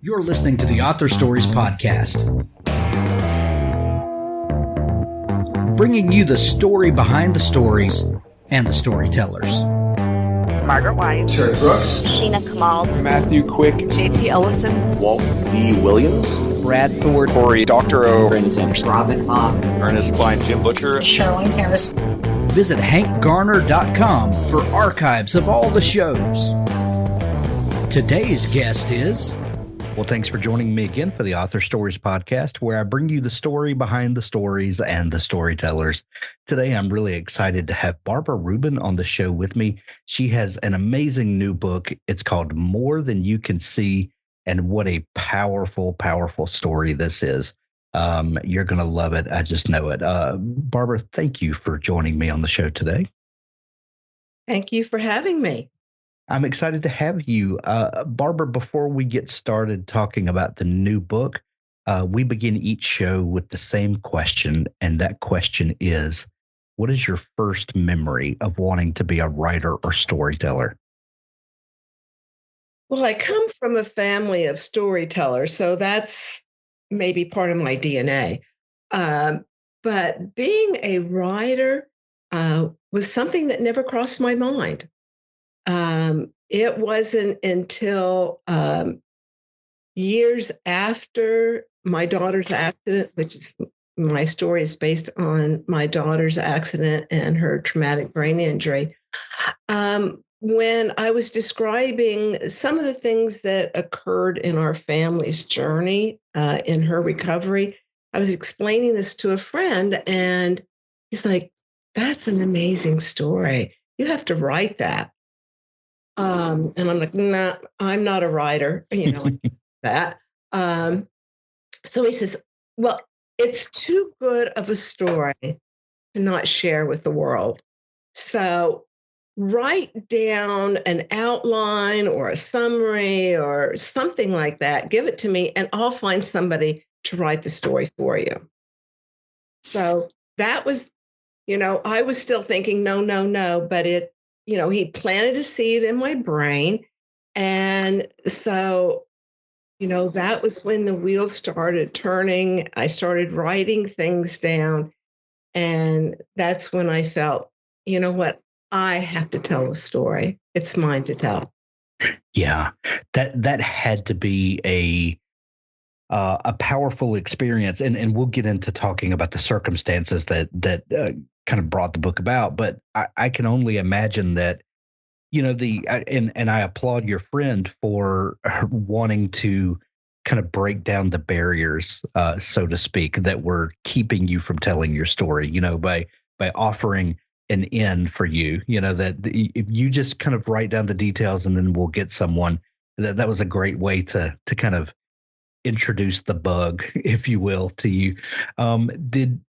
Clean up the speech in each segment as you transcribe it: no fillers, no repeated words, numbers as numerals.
You're listening to the Author Stories Podcast, bringing you the story behind the stories and the storytellers. Margaret White, Terry Brooks, Sheena Kamal, Matthew Quick, JT Ellison, Walt D. Williams, Brad Ford, Corey Dr. O, Brandon Sanderson, Robin Mock, Ernest Klein, Jim Butcher, Sherwin Harris. Visit hankgarner.com for archives of all the shows. Today's guest is... Well, thanks for joining me again for the Author Stories Podcast, where I bring you the story behind the stories and the storytellers. Today, I'm really excited to have Barbara Rubin on the show with me. She has an amazing new book. It's called More Than You Can See, and what a powerful, powerful story this is. You're going to love it. I just know it. Barbara, thank you for joining me on the show today. Thank you for having me. I'm excited to have you. Barbara, before we get started talking about the new book, we begin each show with the same question, and that question is, what is your first memory of wanting to be a writer or storyteller? Well, I come from a family of storytellers, so that's maybe part of my DNA. But being a writer was something that never crossed my mind. It wasn't until years after my daughter's accident, which is my story is based on my daughter's accident and her traumatic brain injury. When I was describing some of the things that occurred in our family's journey in her recovery, I was explaining this to a friend, and he's like, "That's an amazing story. You have to write that." And I'm like, "Nah, I'm not a writer," like that. So he says, "Well, it's too good of a story to not share with the world. So write down an outline or a summary or something like that. Give it to me, and I'll find somebody to write the story for you." So that was, I was still thinking, no, but he planted a seed in my brain. And so, that was when the wheels started turning. I started writing things down. And that's when I felt, you know what? I have to tell the story. It's mine to tell. Yeah, that had to be a powerful experience. And we'll get into talking about the circumstances that kind of brought the book about. But I can only imagine that, and I applaud your friend for wanting to kind of break down the barriers, so to speak, that were keeping you from telling your story, by offering an in for you, that if you just kind of write down the details and then we'll get someone. That was a great way to kind of introduce the bug, if you will, to you.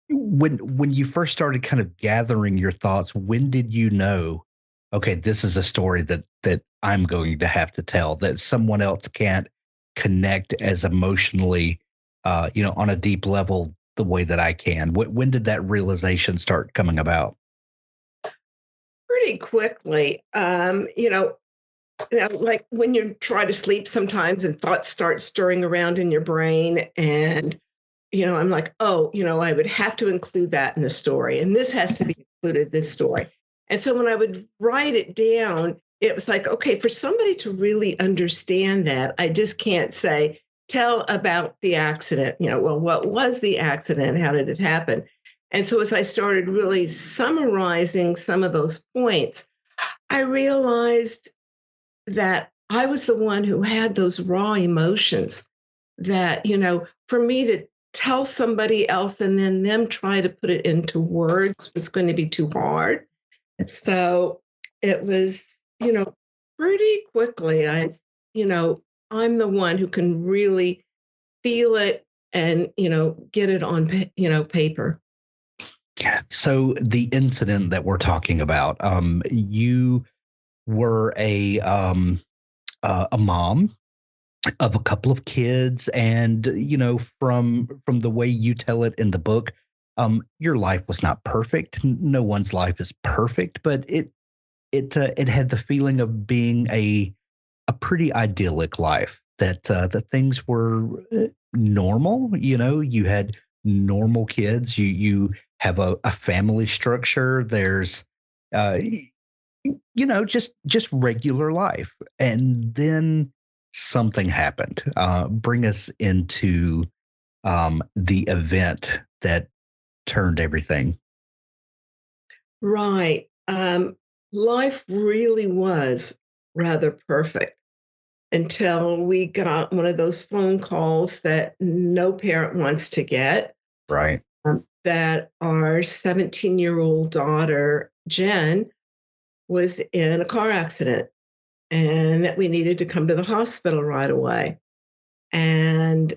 When you first started kind of gathering your thoughts, when did you know, okay, this is a story that I'm going to have to tell, that someone else can't connect as emotionally, on a deep level the way that I can? When did that realization start coming about? Pretty quickly. Like when you try to sleep sometimes and thoughts start stirring around in your brain, and I'm like, I would have to include that in the story, and this has to be included, this story. And so when I would write it down, it was like, okay, for somebody to really understand that, I just can't say, tell about the accident. Well, what was the accident? How did it happen? And so as I started really summarizing some of those points, I realized that I was the one who had those raw emotions that, for me to tell somebody else and then them try to put it into words was going to be too hard. So it was, pretty quickly, I'm the one who can really feel it and, get it on, paper. So the incident that we're talking about, you were a mom of a couple of kids, and from the way you tell it in the book, your life was not perfect. No one's life is perfect, but it had the feeling of being a pretty idyllic life. that things were normal. You know, you had normal kids. You have a family structure. There's uh, just regular life, and then something happened. Bring us into the event that turned everything. Right. Life really was rather perfect until we got one of those phone calls that no parent wants to get, Right. that our 17-year-old daughter, Jen, was in a car accident and that we needed to come to the hospital right away. And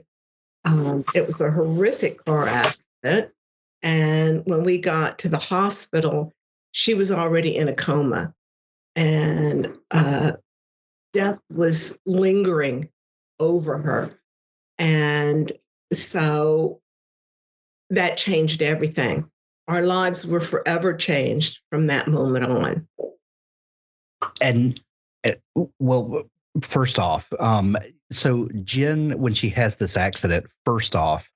it was a horrific car accident. And when we got to the hospital, she was already in a coma, and death was lingering over her. And so that changed everything. Our lives were forever changed from that moment on. And well, first off, so Jen, when she has this accident, first off,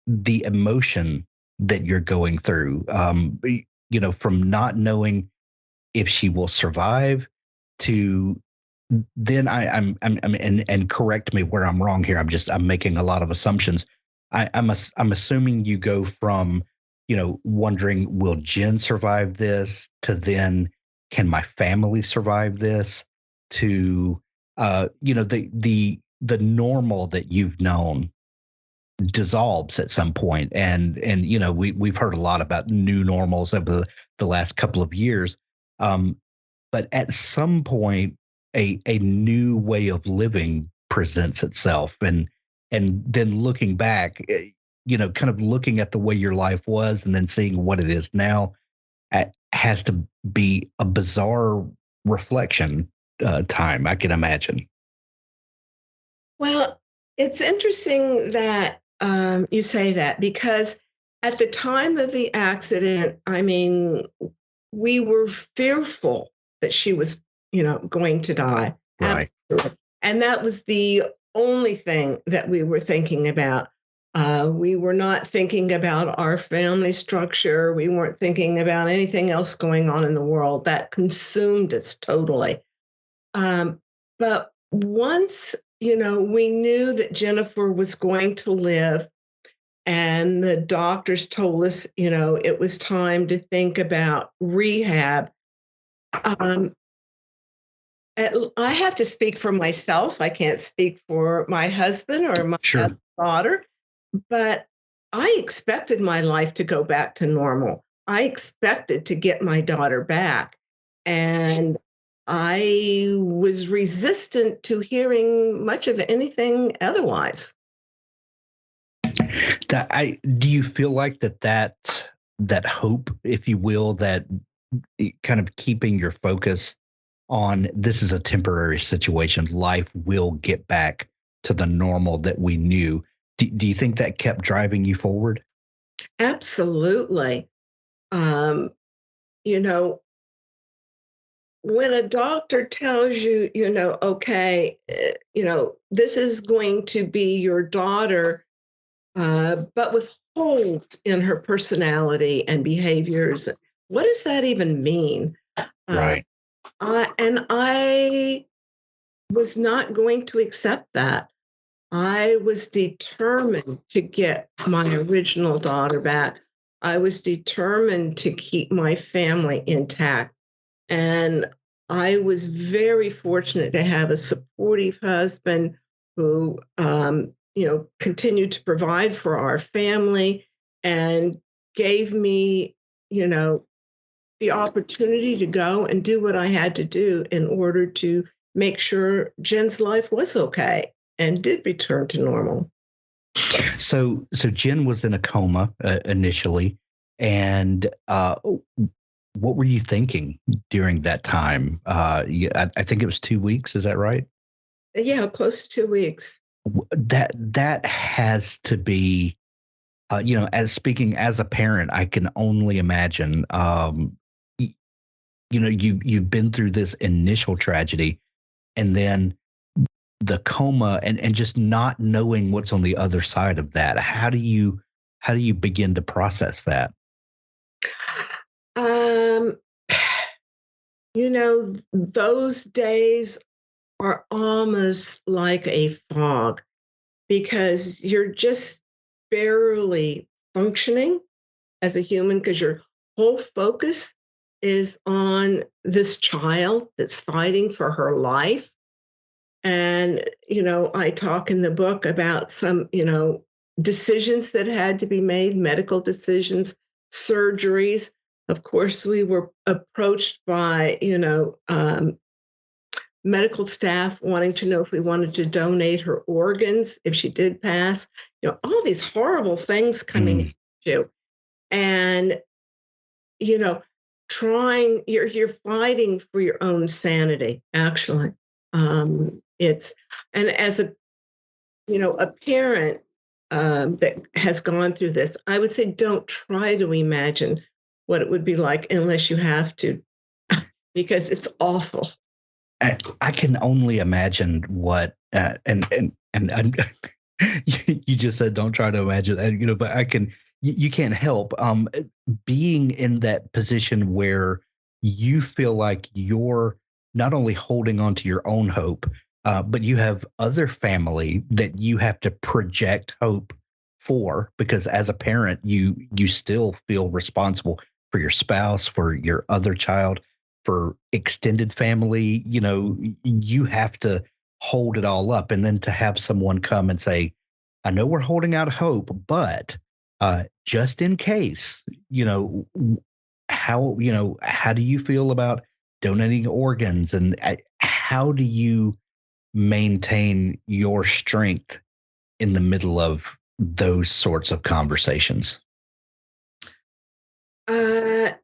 the emotion that you're going through, from not knowing if she will survive to then I'm and correct me where I'm wrong here. I'm making a lot of assumptions. I'm assuming you go from, wondering, will Jen survive this, to then can my family survive this, to the normal that you've known dissolves at some point. And we've heard a lot about new normals over the last couple of years. But at some point, a new way of living presents itself, and then looking back, kind of looking at the way your life was and then seeing what it is now, has to be a bizarre reflection time, I can imagine. Well, it's interesting that you say that, because at the time of the accident, I mean, we were fearful that she was, going to die. Right. Absolutely. And that was the only thing that we were thinking about. We were not thinking about our family structure. We weren't thinking about anything else going on in the world. That consumed us totally. But once, we knew that Jennifer was going to live, and the doctors told us, it was time to think about rehab. I have to speak for myself. I can't speak for my husband or my Sure. daughter, but I expected my life to go back to normal. I expected to get my daughter back. And I was resistant to hearing much of anything otherwise. Do you feel like that hope, if you will, that kind of keeping your focus on this is a temporary situation, life will get back to the normal that we knew? Do you think that kept driving you forward? Absolutely. You know, when a doctor tells you, okay, this is going to be your daughter, but with holes in her personality and behaviors, what does that even mean? Right. I was not going to accept that. I was determined to get my original daughter back. I was determined to keep my family intact. And I was very fortunate to have a supportive husband who, continued to provide for our family and gave me, the opportunity to go and do what I had to do in order to make sure Jen's life was okay and did return to normal. So Jen was in a coma initially, and what were you thinking during that time? I think it was 2 weeks. Is that right? Yeah, close to 2 weeks. That has to be, as speaking as a parent, I can only imagine. You've been through this initial tragedy, and then the coma and just not knowing what's on the other side of that? How do you begin to process that? Um, those days are almost like a fog because you're just barely functioning as a human because your whole focus is on this child that's fighting for her life. And, I talk in the book about some, decisions that had to be made, medical decisions, surgeries. Of course, we were approached by, medical staff wanting to know if we wanted to donate her organs if she did pass. All these horrible things coming at you. And, you know, you're fighting for your own sanity, actually. It's, and as a parent that has gone through this, I would say don't try to imagine what it would be like unless you have to, because it's awful. I can only imagine what, and I'm, you just said don't try to imagine, but you can't help being in that position where you feel like you're not only holding on to your own hope, but you have other family that you have to project hope for, because as a parent, you still feel responsible for your spouse, for your other child, for extended family. You have to hold it all up, and then to have someone come and say, I know we're holding out hope, but just in case, how do you feel about donating organs, and how do you maintain your strength in the middle of those sorts of conversations? Not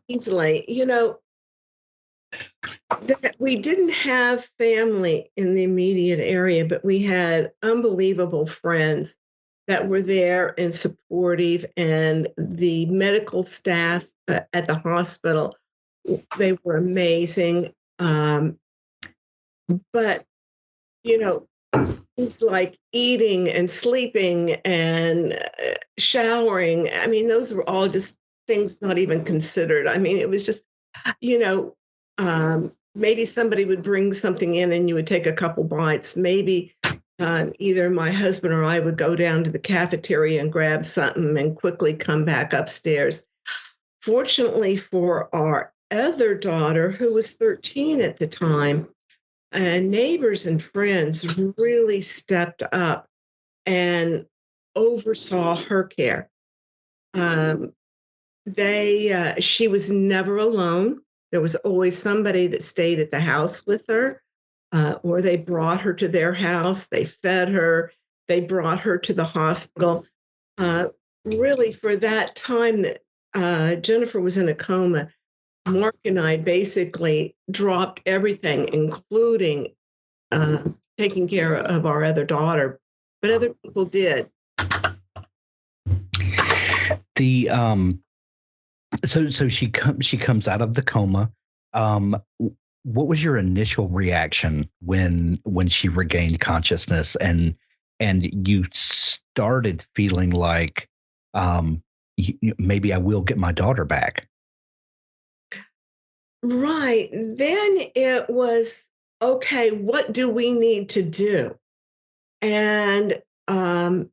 easily. That we didn't have family in the immediate area, but we had unbelievable friends that were there and supportive, and the medical staff at the hospital, they were amazing. But, it's like eating and sleeping and showering. I mean, those were all just things not even considered. I mean, it was just, you know, maybe somebody would bring something in and you would take a couple bites. Maybe either my husband or I would go down to the cafeteria and grab something and quickly come back upstairs. Fortunately for our other daughter, who was 13 at the time, neighbors and friends really stepped up and oversaw her care. She was never alone. There was always somebody that stayed at the house with her, or they brought her to their house. They fed her. They brought her to the hospital. Really, for that time that Jennifer was in a coma, Mark and I basically dropped everything, including taking care of our other daughter, but other people did. So she comes out of the coma. What was your initial reaction when she regained consciousness and you started feeling like maybe I will get my daughter back? Right. Then it was, okay, what do we need to do? And, I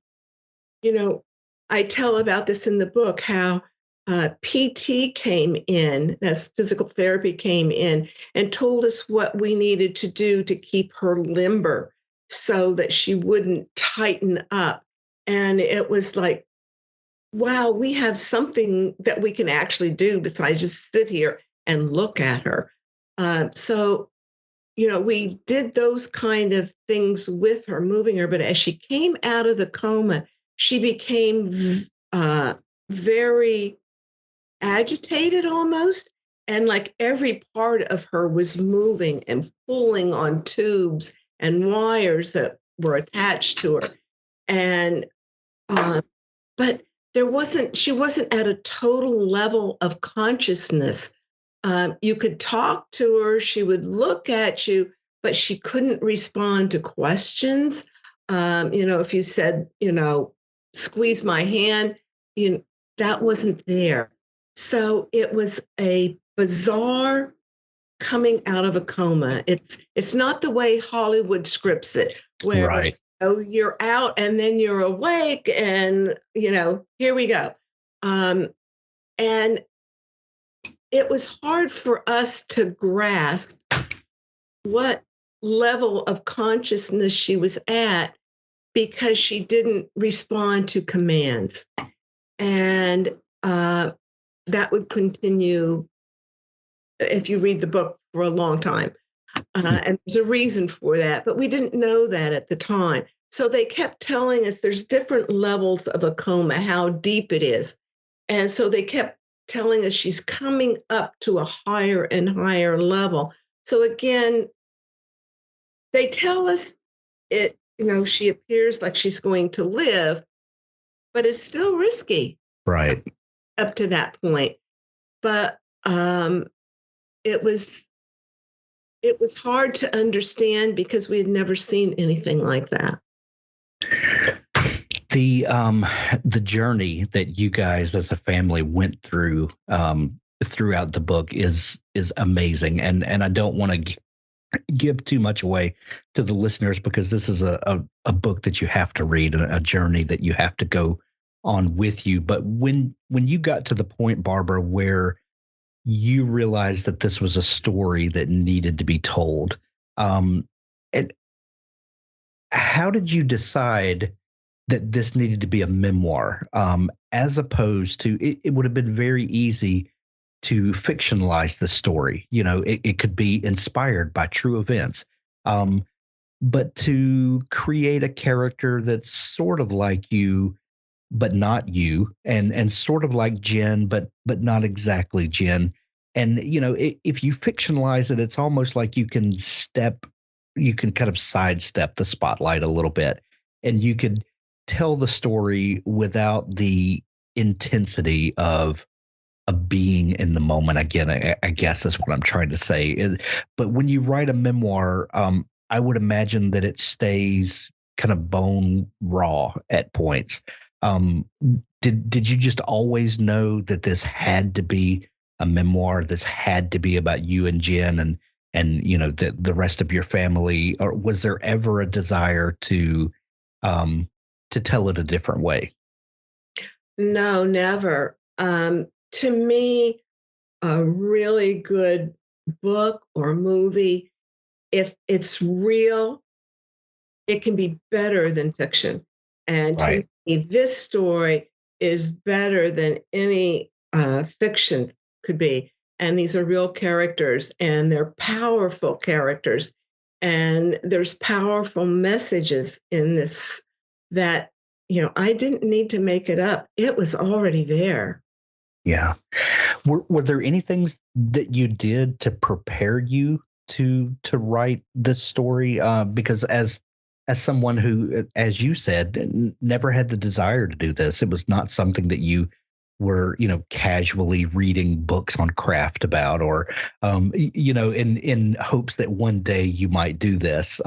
tell about this in the book, how PT came in, that's physical therapy came in and told us what we needed to do to keep her limber so that she wouldn't tighten up. And it was like, wow, we have something that we can actually do besides just sit here and look at her. So, we did those kind of things with her, moving her. But as she came out of the coma, she became very agitated almost. And like every part of her was moving and pulling on tubes and wires that were attached to her. And, but she wasn't at a total level of consciousness. You could talk to her, she would look at you, but she couldn't respond to questions. If you said, squeeze my hand, that wasn't there. So it was a bizarre coming out of a coma. It's not the way Hollywood scripts it, where Right. you're out and then you're awake, and here we go. And it was hard for us to grasp what level of consciousness she was at, because she didn't respond to commands. And that would continue if you read the book for a long time. And there's a reason for that, but we didn't know that at the time. So they kept telling us there's different levels of a coma, how deep it is. And so they kept telling us she's coming up to a higher and higher level. So again, they tell us she appears like she's going to live, but it's still risky. Right. Up to that point. But it was hard to understand because we had never seen anything like that. The journey that you guys as a family went through throughout the book is amazing, and I don't want to give too much away to the listeners, because this is a book that you have to read, a journey that you have to go on with you. But when you got to the point, Barbara, where you realized that this was a story that needed to be told, and how did you decide that this needed to be a memoir, as opposed to it would have been very easy to fictionalize the story? It could be inspired by true events, but to create a character that's sort of like you, but not you, and sort of like Jen, but not exactly Jen. And if you fictionalize it, it's almost like you can kind of sidestep the spotlight a little bit, and you could tell the story without the intensity of being in the moment. Again, I guess is what I'm trying to say. But when you write a memoir, I would imagine that it stays kind of bone raw at points. Did you just always know that this had to be a memoir? This had to be about you and Jen and the rest of your family, or was there ever a desire to tell it a different way? No, never. To me, a really good book or movie, if it's real, it can be better than fiction. And Right. to me, this story is better than any fiction could be. And these are real characters, and they're powerful characters. And there's powerful messages in this that, I didn't need to make it up. It was already there. Yeah. Were there any things that you did to prepare you to write this story? Because as someone who, as you said, never had the desire to do this, it was not something that you were, casually reading books on craft about, or, in hopes that one day you might do this.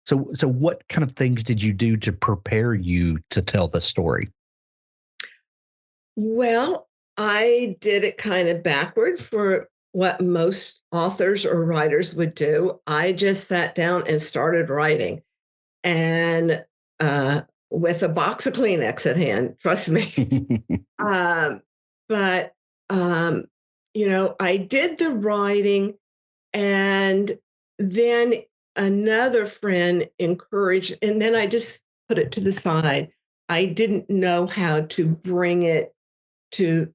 So what kind of things did you do to prepare you to tell the story? Well, I did it kind of backward for what most authors or writers would do. I just sat down and started writing, and with a box of Kleenex at hand, trust me. But I did the writing, and then another friend encouraged, and then I just put it to the side. I didn't know how to bring it to,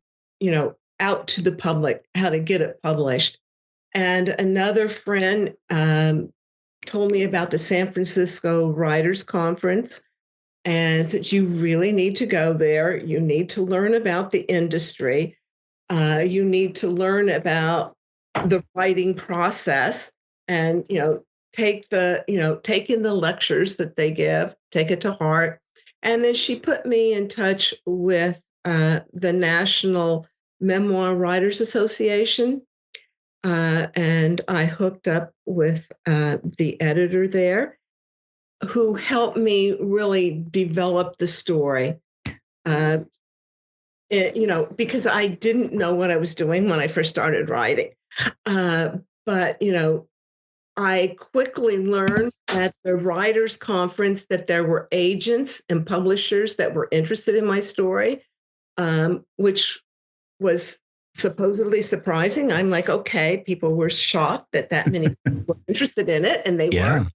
out to the public, how to get it published. And another friend told me about the San Francisco Writers Conference and said, you really need to go there. You need to learn about the industry. You need to learn about the writing process, and, take in the lectures that they give, take it to heart. And then she put me in touch with the National Memoir Writers Association. and I hooked up with the editor there, who helped me really develop the story. Because I didn't know what I was doing when I first started writing. But I quickly learned at the writers' conference that there were agents and publishers that were interested in my story, which was supposedly surprising. I'm like, okay, people were shocked that many people were interested in it, and they were.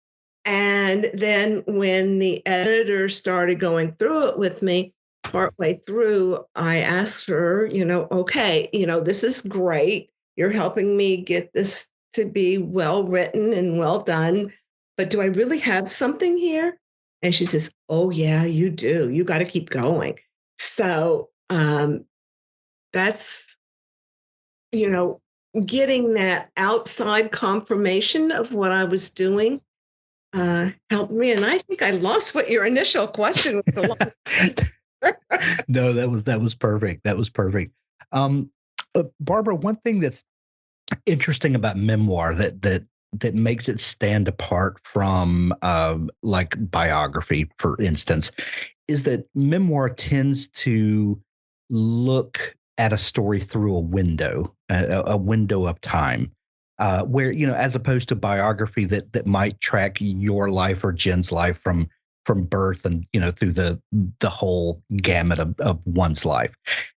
And then when the editor started going through it with me, partway through, I asked her, okay, this is great. You're helping me get this to be well written and well done, but do I really have something here? And she says, oh yeah, you do. You got to keep going. So that's, getting that outside confirmation of what I was doing helped me. And I think I lost what your initial question was. No, that was perfect. That was perfect. Barbara, one thing that's interesting about memoir that makes it stand apart from like biography, for instance, is that memoir tends to look at a story through a window of time. Where, as opposed to biography that might track your life or Jen's life from birth and, through the whole gamut of one's life.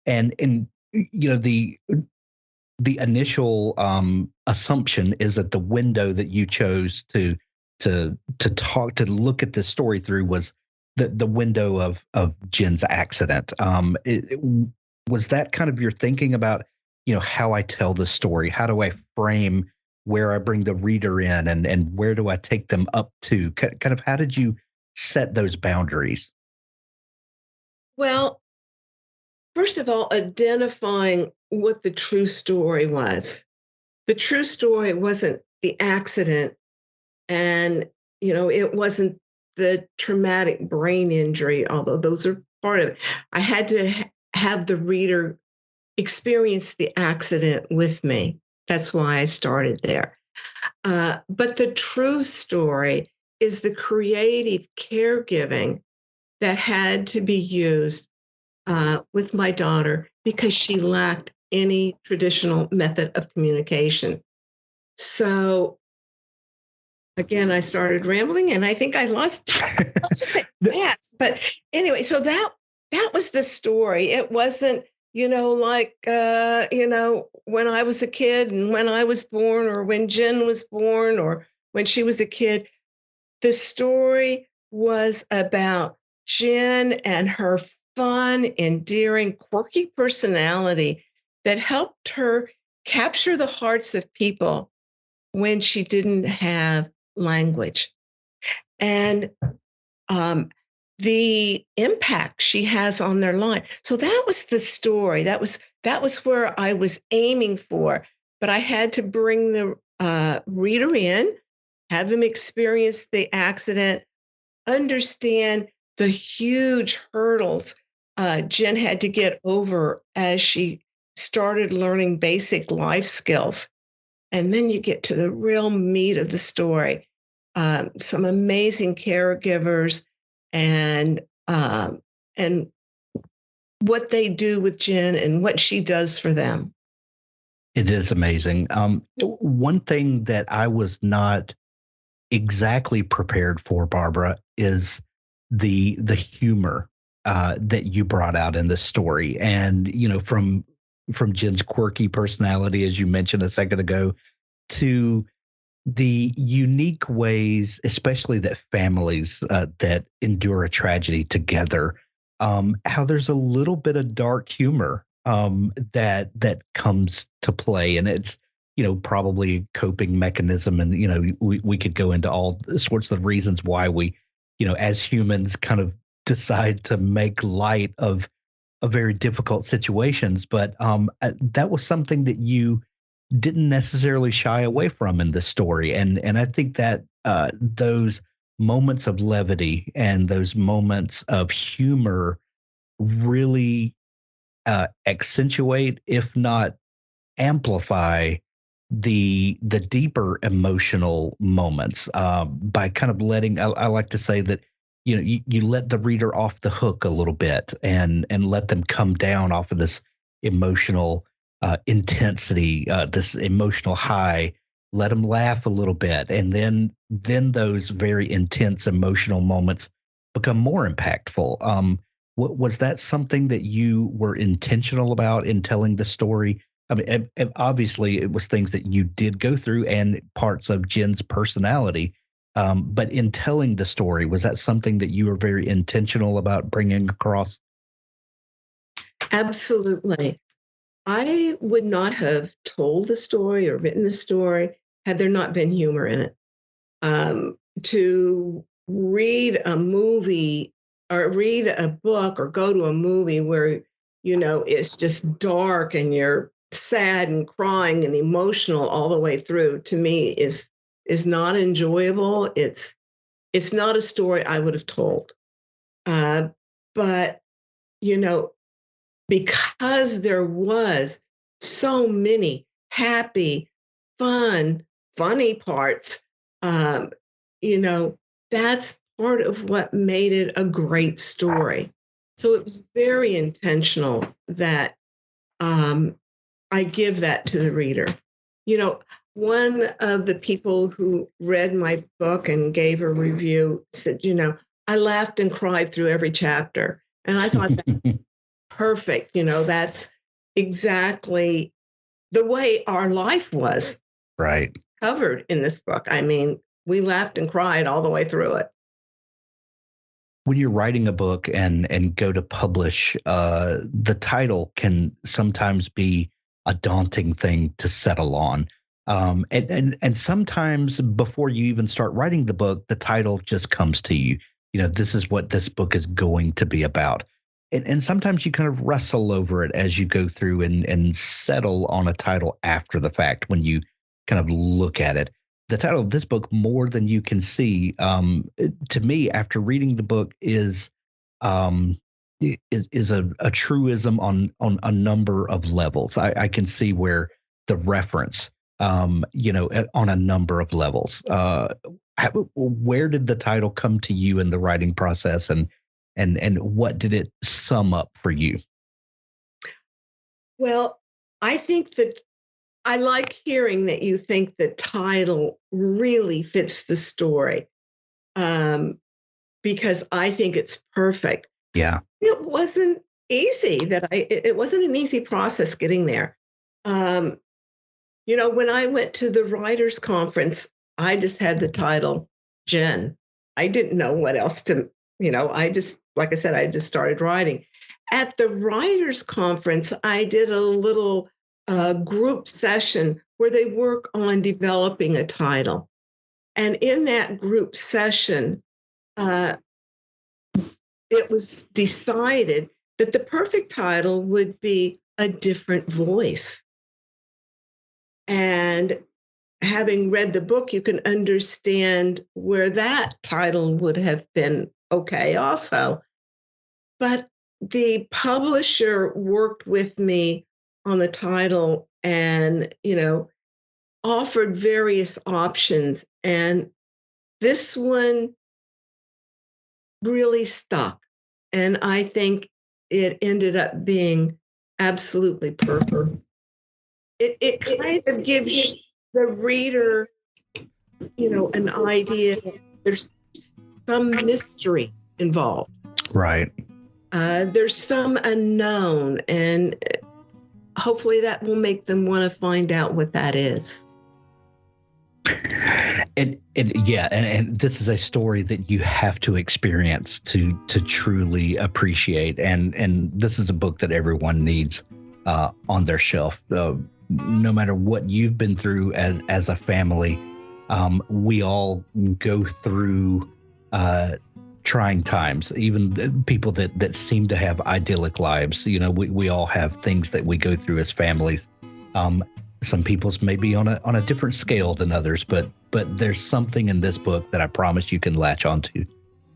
And the initial assumption is that the window that you chose to look at this story through was the window of Jen's accident. Was that kind of your thinking about, how I tell the story? How do I frame where I bring the reader in and where do I take them up to? Kind of how did you set those boundaries? Well, first of all, identifying what the true story was. The true story wasn't the accident, and it wasn't the traumatic brain injury, although those are part of it. I had to have the reader experience the accident with me. That's why I started there. But the true story is the creative caregiving that had to be used with my daughter because she lacked any traditional method of communication. So again, I started rambling and I think I lost yes. But anyway, so that was the story. It wasn't, like, when I was a kid and when I was born or when Jen was born or when she was a kid. The story was about Jen and her fun, endearing, quirky personality that helped her capture the hearts of people when she didn't have language. And the impact she has on their life. So that was the story. That was where I was aiming for. But I had to bring the reader in, have them experience the accident, understand the huge hurdles Jen had to get over as she started learning basic life skills. And then you get to the real meat of the story. Some amazing caregivers and what they do with Jen and what she does for them. It is amazing. One thing that I was not exactly prepared for, Barbara, is the humor that you brought out in this story. And, from Jen's quirky personality, as you mentioned a second ago, to the unique ways, especially that families that endure a tragedy together, how there's a little bit of dark humor that comes to play. And it's, probably a coping mechanism. And, we could go into all sorts of reasons why we, as humans kind of decide to make light of very difficult situations. But that was something that you didn't necessarily shy away from in this story. And I think that those moments of levity and those moments of humor really accentuate, if not amplify, the deeper emotional moments by kind of letting. I like to say that you let the reader off the hook a little bit and let them come down off of this emotional intensity, this emotional high. Let them laugh a little bit, and then those very intense emotional moments become more impactful. Was that something that you were intentional about in telling the story? I mean, obviously, it was things that you did go through and parts of Jen's personality. But in telling the story, was that something that you were very intentional about bringing across? Absolutely. I would not have told the story or written the story had there not been humor in it. To read a movie or read a book or go to a movie where, it's just dark and you're sad and crying and emotional all the way through, to me is not enjoyable. It's not a story I would have told. But, because there was so many happy, fun, funny parts, that's part of what made it a great story. So it was very intentional that I give that to the reader. One of the people who read my book and gave a review said, I laughed and cried through every chapter. And I thought that was perfect. That's exactly the way our life was covered in this book. I mean, we laughed and cried all the way through it. When you're writing a book and go to publish, the title can sometimes be a daunting thing to settle on. And sometimes before you even start writing the book, the title just comes to you. This is what this book is going to be about. And sometimes you kind of wrestle over it as you go through and settle on a title after the fact when you kind of look at it. The title of this book, More Than You Can See, to me, after reading the book, is a truism on a number of levels. I can see where the reference, on a number of levels. Where did the title come to you in the writing process, and what did it sum up for you? Well, I think that I like hearing that you think the title really fits the story, because I think it's perfect. Yeah. It wasn't easy it wasn't an easy process getting there. When I went to the writers' conference, I just had the title Jen. I didn't know what else to, like I said, I just started writing. At the writers' conference, I did a little group session where they work on developing a title. And in that group session, it was decided that the perfect title would be A Different Voice. And having read the book, you can understand where that title would have been okay also. But the publisher worked with me on the title and, offered various options. And this one really stuck. And I think it ended up being absolutely perfect. It kind of gives the reader, an idea. There's some mystery involved. Right. There's some unknown, and hopefully that will make them want to find out what that is. And this is a story that you have to experience to truly appreciate. And this is a book that everyone needs on their shelf. No matter what you've been through as a family, we all go through trying times. Even people that seem to have idyllic lives, we all have things that we go through as families. Some people's may be on a different scale than others, but there's something in this book that I promise you can latch onto.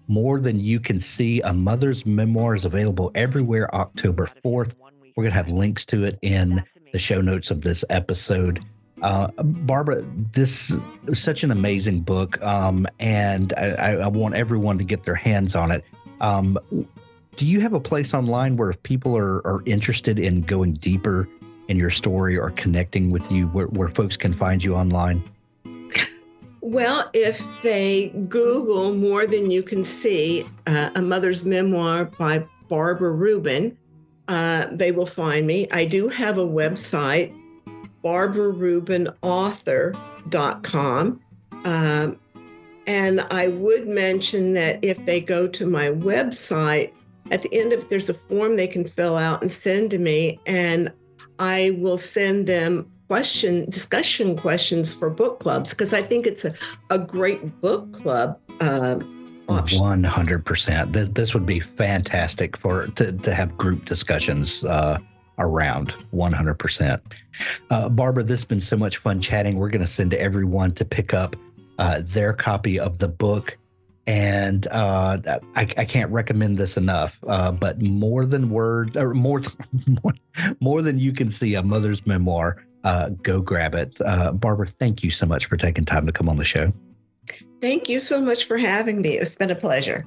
More Than You Can See, A Mother's Memoir, is available everywhere October 4th. We're going to have links to it in the show notes of this episode. Barbara, this is such an amazing book, and I want everyone to get their hands on it. Do you have a place online where if people are interested in going deeper in your story or connecting with you, where folks can find you online? Well, if they Google More Than You Can See, A Mother's Memoir by Barbara Rubin, they will find me. I do have a website, barbararubinauthor.com. And I would mention that if they go to my website, at the end of it, there's a form they can fill out and send to me, and I will send them discussion questions for book clubs, because I think it's a great book club option. 100%. This would be fantastic to have group discussions around. 100%. Barbara, this has been so much fun chatting. We're going to send everyone to pick up their copy of the book. And I can't recommend this enough. But more than you can see, A Mother's Memoir. Go grab it. Barbara, thank you so much for taking time to come on the show. Thank you so much for having me. It's been a pleasure.